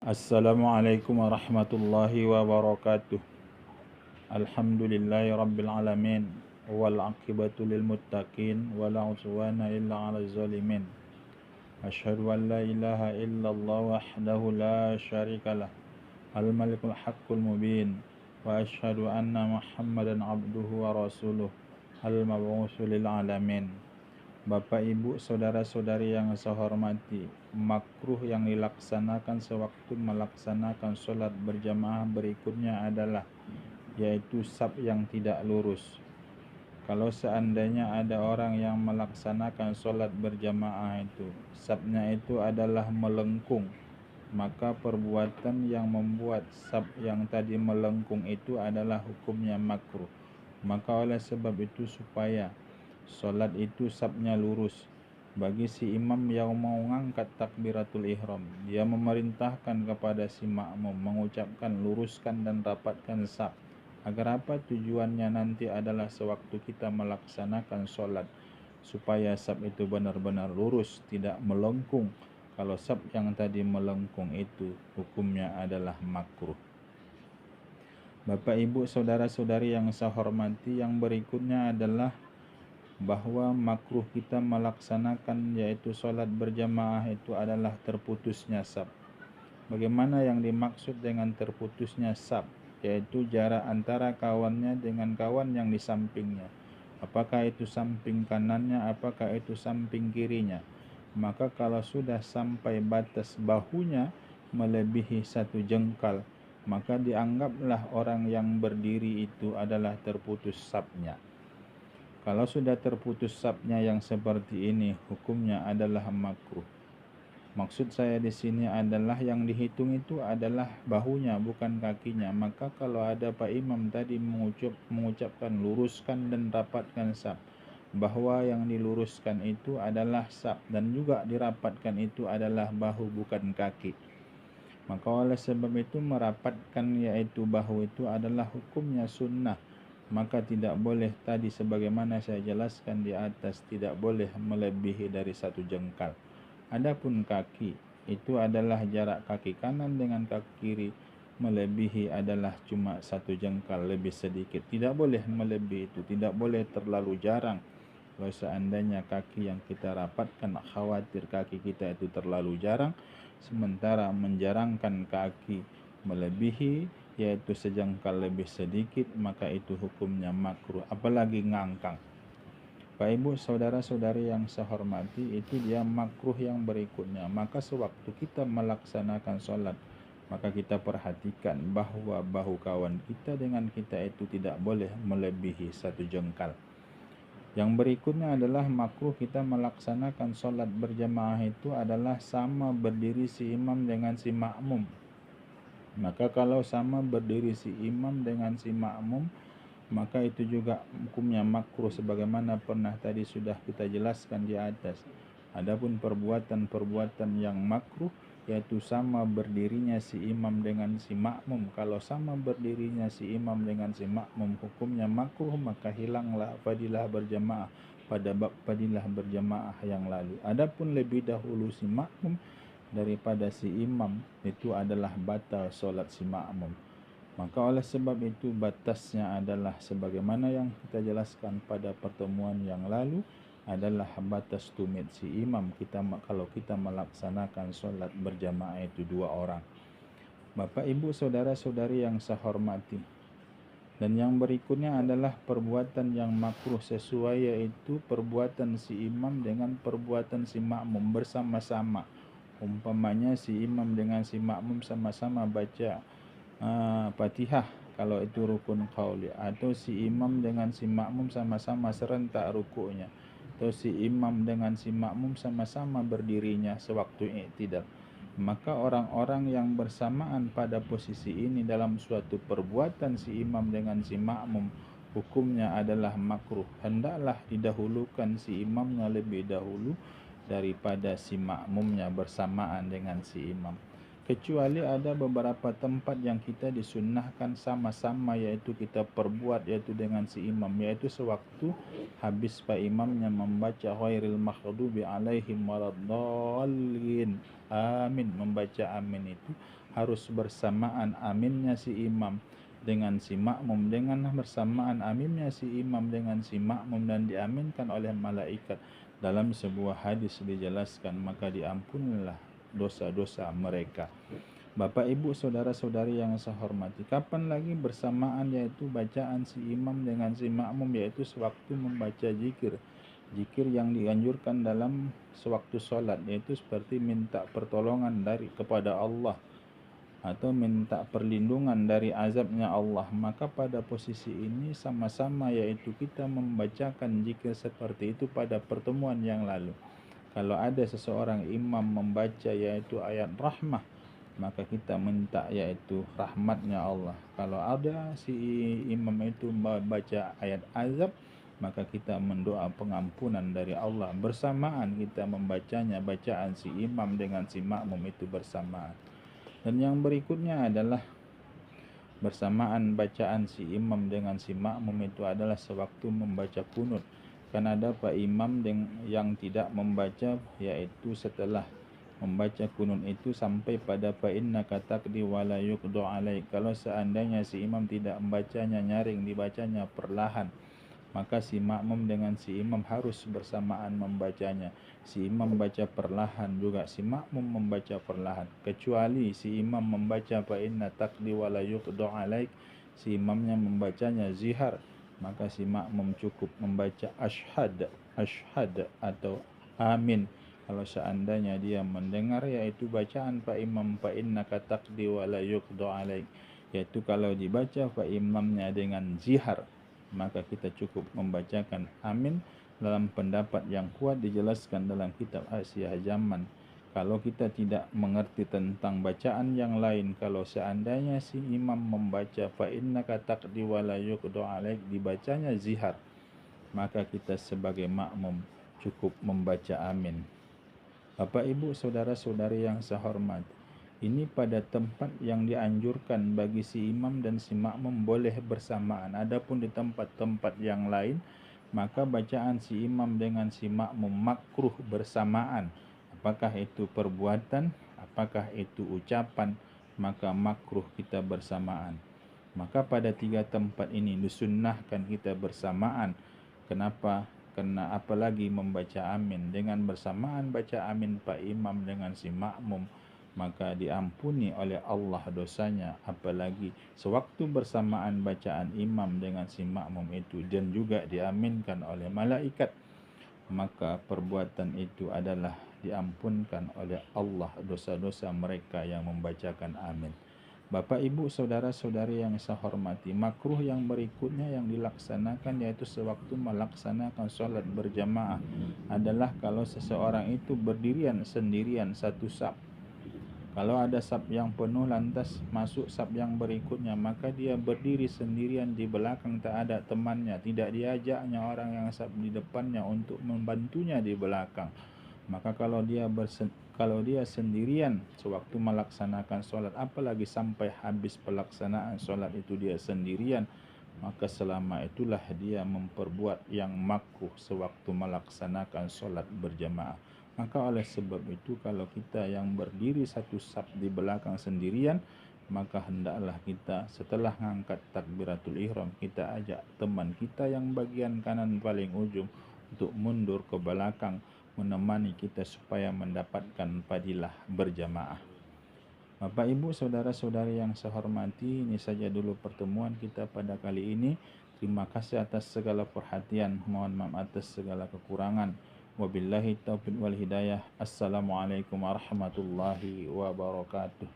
Assalamualaikum warahmatullahi wabarakatuh. Alhamdulillahi rabbil alamin. Wal aqibatu lil muttaqin wala uswana illa 'alal zalimin. Asyhadu an la ilaha illallah wahdahu la syarikalah. Al malikul haqqul mubin. Wa asyhadu anna Muhammadan abduhu wa rasuluh. Al mab'utsu lil alamin. Bapak, Ibu, saudara-saudari yang saya hormati, makruh yang dilaksanakan sewaktu melaksanakan sholat berjamaah berikutnya adalah yaitu saf yang tidak lurus. Kalau seandainya ada orang yang melaksanakan sholat berjamaah itu safnya itu adalah melengkung, maka perbuatan yang membuat saf yang tadi melengkung itu adalah hukumnya makruh. Maka oleh sebab itu supaya sholat itu safnya lurus, bagi si imam yang mau mengangkat takbiratul ihram, dia memerintahkan kepada si makmum mengucapkan luruskan dan rapatkan saf. Agar apa? Tujuannya nanti adalah sewaktu kita melaksanakan sholat supaya saf itu benar-benar lurus, tidak melengkung. Kalau saf yang tadi melengkung itu hukumnya adalah makruh. Bapak, Ibu, saudara-saudari yang saya hormati, yang berikutnya adalah bahwa makruh kita melaksanakan yaitu sholat berjamaah itu adalah terputusnya saf. Bagaimana yang dimaksud dengan terputusnya saf? Yaitu jarak antara kawannya dengan kawan yang di sampingnya. Apakah itu samping kanannya, apakah itu samping kirinya. Maka kalau sudah sampai batas bahunya melebihi 1 jengkal, maka dianggaplah orang yang berdiri itu adalah terputus safnya. Kalau sudah terputus safnya yang seperti ini, hukumnya adalah makruh. Maksud saya di sini adalah yang dihitung itu adalah bahunya, bukan kakinya. Maka kalau ada Pak Imam tadi mengucapkan luruskan dan rapatkan saf, bahwa yang diluruskan itu adalah saf dan juga dirapatkan itu adalah bahu, bukan kaki. Maka oleh sebab itu merapatkan yaitu bahu itu adalah hukumnya sunnah. Maka tidak boleh tadi sebagaimana saya jelaskan di atas, tidak boleh melebihi dari 1 jengkal. Adapun kaki itu adalah jarak kaki kanan dengan kaki kiri melebihi adalah cuma 1 jengkal lebih sedikit. Tidak boleh melebihi itu, tidak boleh terlalu jarang. Kalau seandainya kaki yang kita rapatkan, khawatir kaki kita itu terlalu jarang, sementara menjarangkan kaki melebihi yaitu sejengkal lebih sedikit, maka itu hukumnya makruh, apalagi ngangkang. Pak, Ibu, saudara-saudari yang saya hormati, itu dia makruh yang berikutnya. Maka sewaktu kita melaksanakan sholat, maka kita perhatikan bahwa bahu kawan kita dengan kita itu tidak boleh melebihi 1 jengkal. Yang berikutnya adalah makruh kita melaksanakan sholat berjamaah itu adalah sama berdiri si imam dengan si makmum. Maka kalau sama berdiri si imam dengan si makmum, maka itu juga hukumnya makruh sebagaimana pernah tadi sudah kita jelaskan di atas. Adapun perbuatan-perbuatan yang makruh yaitu sama berdirinya si imam dengan si makmum. Kalau sama berdirinya si imam dengan si makmum hukumnya makruh, maka hilanglah fadilah berjamaah pada bab fadilah berjamaah yang lalu. Adapun lebih dahulu si makmum daripada si imam, itu adalah batal solat si makmum. Maka oleh sebab itu batasnya adalah sebagaimana yang kita jelaskan pada pertemuan yang lalu, adalah batas tumit si imam kita kalau kita melaksanakan solat berjamaah itu 2 orang. Bapak, Ibu, saudara-saudari yang saya hormati, dan yang berikutnya adalah perbuatan yang makruh sesuai, yaitu perbuatan si imam dengan perbuatan si makmum bersama-sama. Umpamanya si imam dengan si makmum sama-sama baca Fatihah kalau itu rukun qauli, atau si imam dengan si makmum sama-sama serentak rukuknya, atau si imam dengan si makmum sama-sama berdirinya sewaktu i'tidal. Maka orang-orang yang bersamaan pada posisi ini dalam suatu perbuatan si imam dengan si makmum, hukumnya adalah makruh. Hendaklah didahulukan si imamnya lebih dahulu daripada si makmumnya bersamaan dengan si imam. kecuali ada beberapa tempat yang kita disunnahkan sama-sama, yaitu kita perbuat, yaitu dengan si imam, yaitu sewaktu habis pak imamnya membaca ghairil maghdubi alaihim waladdallin, amin, membaca amin itu harus bersamaan aminnya si imam dengan si makmum, dengan bersamaan aminnya si imam dengan si makmum, dan diaminkan oleh malaikat. Dalam sebuah hadis dijelaskan, maka diampunilah dosa-dosa mereka. Bapak Ibu saudara-saudari yang saya hormati, kapan lagi bersamaan yaitu bacaan si imam dengan si makmum, yaitu sewaktu membaca zikir. Zikir yang dianjurkan dalam sewaktu sholat, yaitu seperti minta pertolongan kepada Allah atau minta perlindungan dari azabnya Allah. Maka pada posisi ini sama-sama, yaitu kita membacakan zikir seperti itu pada pertemuan yang lalu. Kalau ada seseorang imam membaca yaitu ayat rahmah, maka kita minta yaitu rahmatnya Allah. Kalau ada si imam itu membaca ayat azab, maka kita mendoa pengampunan dari Allah. Bersamaan kita membacanya, bacaan si imam dengan si makmum itu bersamaan. Dan yang berikutnya adalah bersamaan bacaan si imam dengan si makmum itu adalah sewaktu membaca kunut. Karena ada pak imam yang tidak membaca, yaitu setelah membaca kunut itu sampai pada fa innaka taqdi wa la yuqda alaik. Kalau seandainya si imam tidak membacanya nyaring, dibacanya perlahan, maka si makmum dengan si imam harus bersamaan membacanya. Si imam membaca perlahan, juga si makmum membaca perlahan. Kecuali si imam membaca fa inna taqdi wa la yuqda alaik, si imamnya membacanya zihar, maka si makmum cukup membaca ashhad atau amin. Kalau seandainya dia mendengar yaitu bacaan fa imam fa innaka taqdi wa la yuqda alaik, yaitu kalau dibaca fa imamnya dengan zihar, maka kita cukup membacakan amin. Dalam pendapat yang kuat dijelaskan dalam kitab Asyah Zaman, kalau kita tidak mengerti tentang bacaan yang lain, kalau seandainya si imam membaca fa innaka taqdi wa la yuqda alaik dibacanya zihar, maka kita sebagai makmum cukup membaca amin. Bapak Ibu saudara-saudari yang saya hormati, ini pada tempat yang dianjurkan bagi si imam dan si makmum boleh bersamaan. Adapun di tempat-tempat yang lain, maka bacaan si imam dengan si makmum makruh bersamaan. Apakah itu perbuatan, apakah itu ucapan, maka makruh kita bersamaan. Maka pada tiga tempat ini disunnahkan kita bersamaan. Kenapa? Karena apalagi membaca amin dengan bersamaan baca amin pak imam dengan si makmum, maka diampuni oleh Allah dosanya. Apalagi sewaktu bersamaan bacaan imam dengan si makmum itu dan juga diaminkan oleh malaikat, maka perbuatan itu adalah diampunkan oleh Allah dosa-dosa mereka yang membacakan amin. Bapak Ibu saudara-saudari yang saya hormati, makruh yang berikutnya yang dilaksanakan yaitu sewaktu melaksanakan sholat berjamaah adalah kalau seseorang itu berdirian sendirian satu saf. Kalau ada saf yang penuh lantas masuk saf yang berikutnya, maka dia berdiri sendirian di belakang, tak ada temannya, tidak diajaknya orang yang saf di depannya untuk membantunya di belakang. Maka kalau dia sendirian sewaktu melaksanakan sholat, apalagi sampai habis pelaksanaan sholat itu dia sendirian, maka selama itulah dia memperbuat yang makruh sewaktu melaksanakan sholat berjamaah. Maka oleh sebab itu, kalau kita yang berdiri satu saf di belakang sendirian, maka hendaklah kita setelah mengangkat takbiratul ihram, kita ajak teman kita yang bagian kanan paling ujung untuk mundur ke belakang menemani kita supaya mendapatkan fadilah berjamaah. Bapak Ibu saudara-saudari yang saya hormati, ini saja dulu pertemuan kita pada kali ini. Terima kasih atas segala perhatian, mohon maaf atas segala kekurangan. Wabillahi taufiq wal hidayah. Assalamualaikum warahmatullahi wabarakatuh.